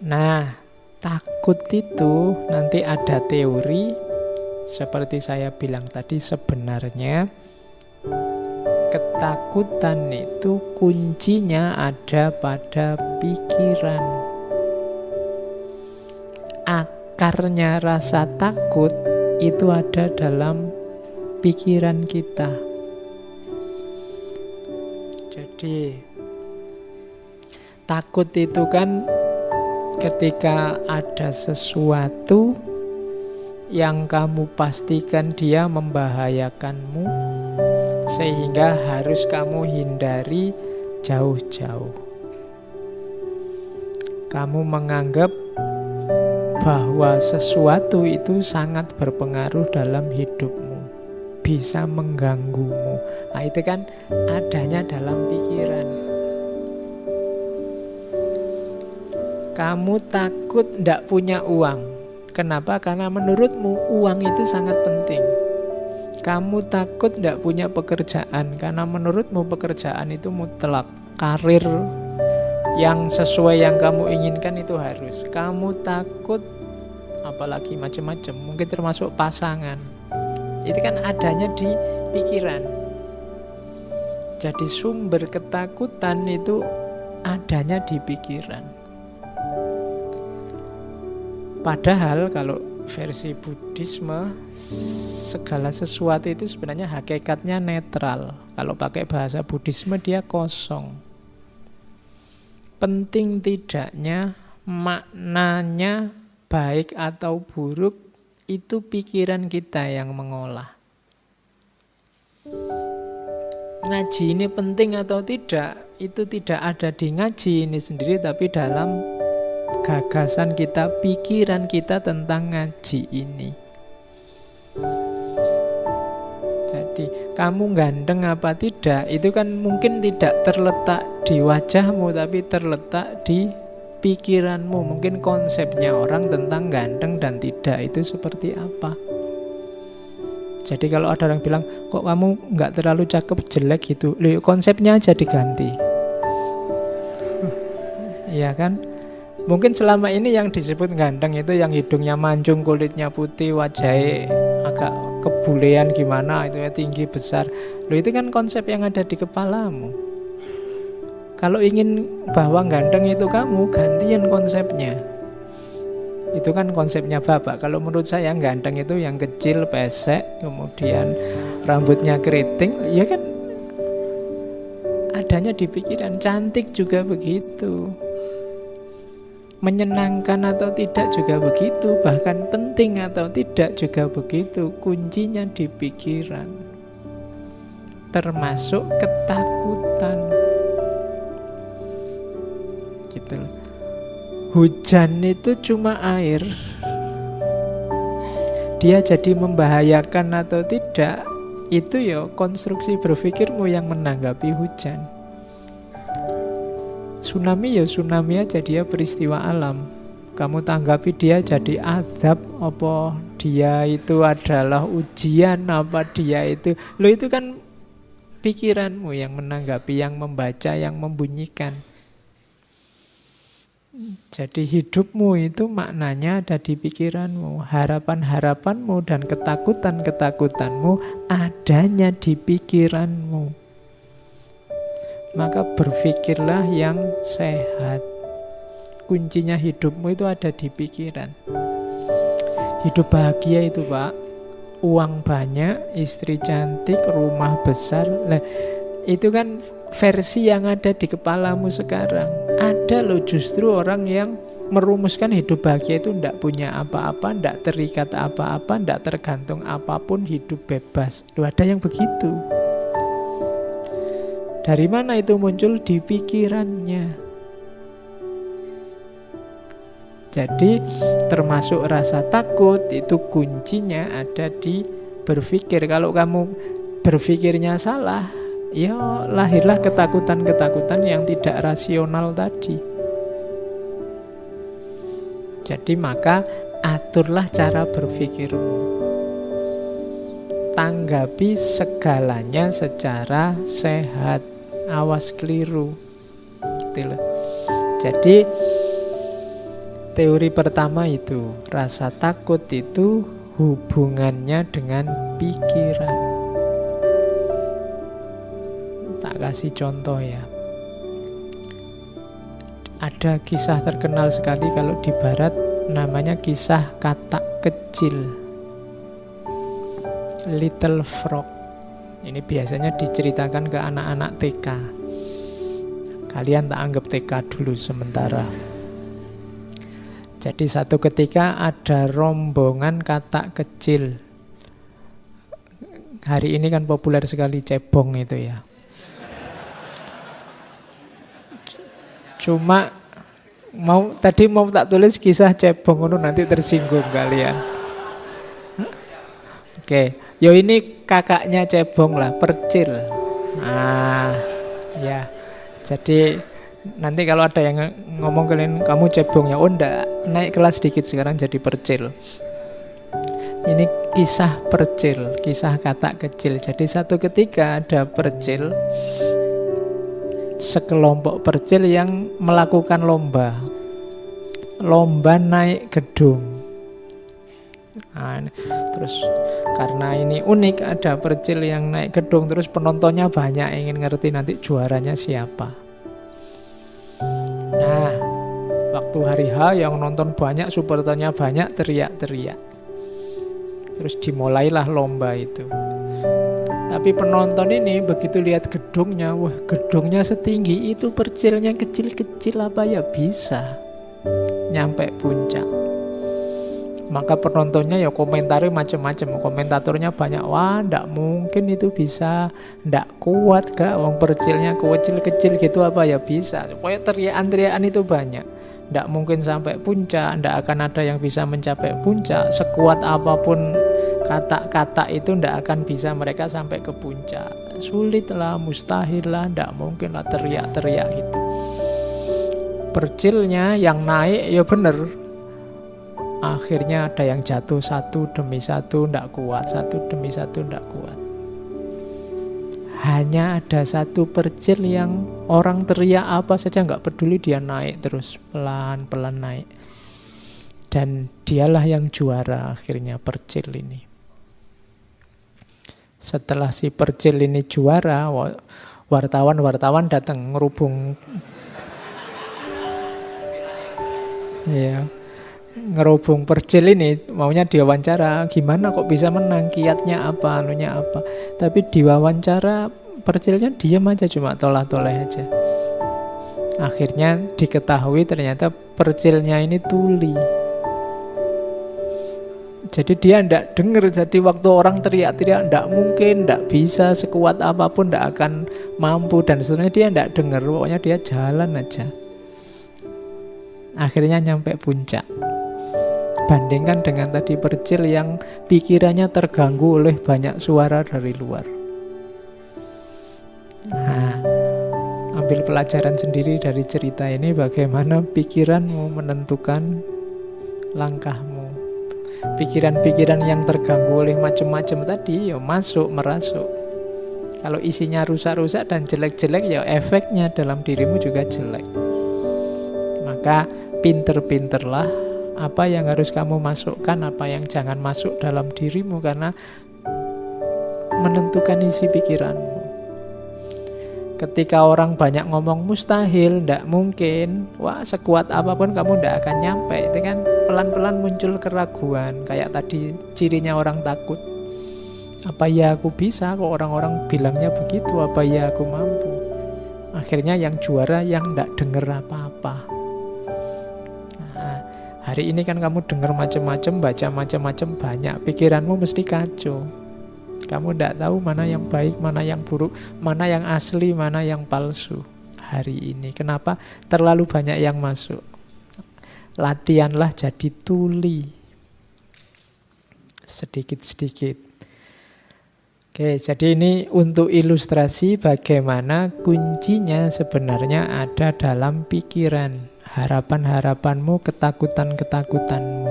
Nah, takut itu nanti ada teori, seperti saya bilang tadi, sebenarnya ketakutan itu kuncinya ada pada pikiran. Akarnya rasa takut itu ada dalam pikiran kita. Jadi takut itu kan ketika ada sesuatu yang kamu pastikan dia membahayakanmu, sehingga harus kamu hindari jauh-jauh. Kamu menganggap bahwa sesuatu itu sangat berpengaruh dalam hidupmu, bisa mengganggumu. Nah, itu kan adanya dalam pikiran. Kamu takut tidak punya uang. Kenapa? Karena menurutmu uang itu sangat penting. Kamu takut tidak punya pekerjaan, karena menurutmu pekerjaan itu mutlak. Karir yang sesuai yang kamu inginkan itu harus. Kamu takut, apalagi macam-macam, mungkin termasuk pasangan. Itu kan adanya di pikiran. Jadi sumber ketakutan itu adanya di pikiran. Padahal kalau versi Buddhisme, segala sesuatu itu sebenarnya hakikatnya netral. Kalau pakai bahasa Buddhisme dia kosong. Penting tidaknya, maknanya baik atau buruk, itu pikiran kita yang mengolah. Ngaji ini penting atau tidak, itu tidak ada di ngaji ini sendiri, tapi dalam gagasan kita, pikiran kita tentang ngaji ini. Jadi kamu ganteng apa tidak, itu kan mungkin tidak terletak di wajahmu, tapi terletak di pikiranmu. Mungkin konsepnya orang tentang ganteng dan tidak itu seperti apa. Jadi kalau ada orang bilang, kok kamu gak terlalu cakep, jelek gitu, loh, konsepnya aja diganti. Iya kan? Mungkin selama ini yang disebut ganteng itu yang hidungnya mancung, kulitnya putih, wajahnya agak kebulean gimana, itu ya tinggi besar. Loh, itu kan konsep yang ada di kepalamu. Kalau ingin bahwa ganteng itu kamu, gantian konsepnya. Itu kan konsepnya Bapak. Kalau menurut saya ganteng itu yang kecil, pesek, kemudian rambutnya keriting, ya kan adanya di pikiran. Cantik juga begitu. Menyenangkan atau tidak juga begitu. Bahkan penting atau tidak juga begitu. Kuncinya di pikiran. Termasuk ketakutan. Gitu loh. Hujan itu cuma air. Dia jadi membahayakan atau tidak, itu ya konstruksi berpikirmu yang menanggapi hujan. Tsunami ya tsunami aja, dia peristiwa alam. Kamu tanggapi dia jadi azab, apa dia itu adalah ujian, apa dia itu. Loh, itu kan pikiranmu yang menanggapi, yang membaca, yang membunyikan. Jadi hidupmu itu maknanya ada di pikiranmu. Harapan-harapanmu dan ketakutan-ketakutanmu adanya di pikiranmu. Maka berpikirlah yang sehat. Kuncinya hidupmu itu ada di pikiran. Hidup bahagia itu, Pak, uang banyak, istri cantik, rumah besar. Lah, itu kan versi yang ada di kepalamu sekarang. Ada loh justru orang yang merumuskan hidup bahagia itu tidak punya apa-apa, tidak terikat apa-apa, tidak tergantung apapun, hidup bebas. Loh, ada yang begitu. Dari mana itu muncul? Di pikirannya. Jadi termasuk rasa takut itu kuncinya ada di berpikir. Kalau kamu berpikirnya salah, ya lahirlah ketakutan-ketakutan yang tidak rasional tadi. Jadi maka aturlah cara berpikirmu. Tanggapi segalanya secara sehat. Awas keliru. Gitu loh. Jadi Teori pertama itu, rasa takut itu hubungannya dengan pikiran. Tak kasih contoh ya. Ada kisah terkenal sekali kalau di barat, namanya kisah katak kecil, Little Frog. Ini biasanya diceritakan ke anak-anak TK. Kalian tak anggap TK dulu sementara. Jadi satu ketika ada rombongan katak kecil. Hari ini kan populer sekali cebong itu ya. Cuma tadi mau tak tulis kisah cebong itu nanti tersinggung kalian. Oke, yo ini kakaknya cebong lah, Percil. Nah, ya. Jadi nanti kalau ada yang ngomong kalian kamu cebongnya, oh enggak, naik kelas sedikit sekarang jadi Percil. Ini kisah Percil, kisah katak kecil. Jadi satu ketika ada Percil, sekelompok Percil yang melakukan lomba naik gedung. Nah, terus karena ini unik, ada Percil yang naik gedung, terus penontonnya banyak, ingin ngerti nanti juaranya siapa. Nah, waktu hari H yang nonton banyak, supporternya banyak, teriak-teriak. Terus dimulailah lomba itu. Tapi penonton ini begitu lihat gedungnya, wah gedungnya setinggi itu, Percilnya kecil-kecil, apa ya bisa nyampe puncak. Maka penontonnya ya komentarnya macam-macam, komentatornya banyak, wah ndak mungkin itu bisa, ndak kuat gak, wong Percilnya kecil-kecil gitu apa ya bisa. Pokoknya teriakan-teriakan itu banyak, ndak mungkin sampai puncak, ndak akan ada yang bisa mencapai puncak, sekuat apapun kata-kata itu ndak akan bisa mereka sampai ke puncak, sulit lah, mustahil lah, ndak mungkin lah, teriak-teriak gitu. Percilnya yang naik ya bener, akhirnya ada yang jatuh satu demi satu, ndak kuat, satu demi satu, ndak kuat. Hanya ada satu Percil yang orang teriak apa saja nggak peduli, dia naik terus, pelan-pelan naik. Dan dialah yang juara akhirnya, Percil ini. Setelah si Percil ini juara, wartawan datang ngerubung. Ya. Ngerubung Percil ini, maunya diwawancara, gimana kok bisa menang, kiatnya apa, anunya apa. Tapi diwawancara Percilnya diam aja, cuma tolah-toleh aja. Akhirnya diketahui ternyata Percilnya ini tuli. Jadi dia ndak denger, jadi waktu orang teriak-teriak ndak mungkin, ndak bisa, sekuat apapun ndak akan mampu, dan sebenarnya dia ndak denger, pokoknya dia jalan aja. Akhirnya nyampe puncak. Bandingkan dengan tadi Percil yang pikirannya terganggu oleh banyak suara dari luar. Nah, ambil pelajaran sendiri dari cerita ini, bagaimana pikiranmu menentukan langkahmu. Pikiran-pikiran yang terganggu oleh macam-macam tadi ya merasuk. Kalau isinya rusak-rusak dan jelek-jelek, ya efeknya dalam dirimu juga jelek. Maka pinter-pinterlah apa yang harus kamu masukkan, apa yang jangan masuk dalam dirimu, karena menentukan isi pikiranmu. Ketika orang banyak ngomong mustahil, ndak mungkin, wah sekuat apapun kamu ndak akan nyampe. Itu kan pelan-pelan muncul keraguan. Kayak tadi cirinya orang takut. Apa ya aku bisa, kok orang-orang bilangnya begitu, apa ya aku mampu. Akhirnya yang juara yang ndak denger apa-apa. Hari ini kan kamu dengar macam-macam, baca macam-macam, banyak, pikiranmu mesti kacau. Kamu tidak tahu mana yang baik, mana yang buruk, mana yang asli, mana yang palsu. Hari ini kenapa terlalu banyak yang masuk? Latihanlah jadi tuli, sedikit-sedikit. Oke, jadi ini untuk ilustrasi bagaimana kuncinya sebenarnya ada dalam pikiran. Harapan-harapanmu, ketakutan-ketakutanmu.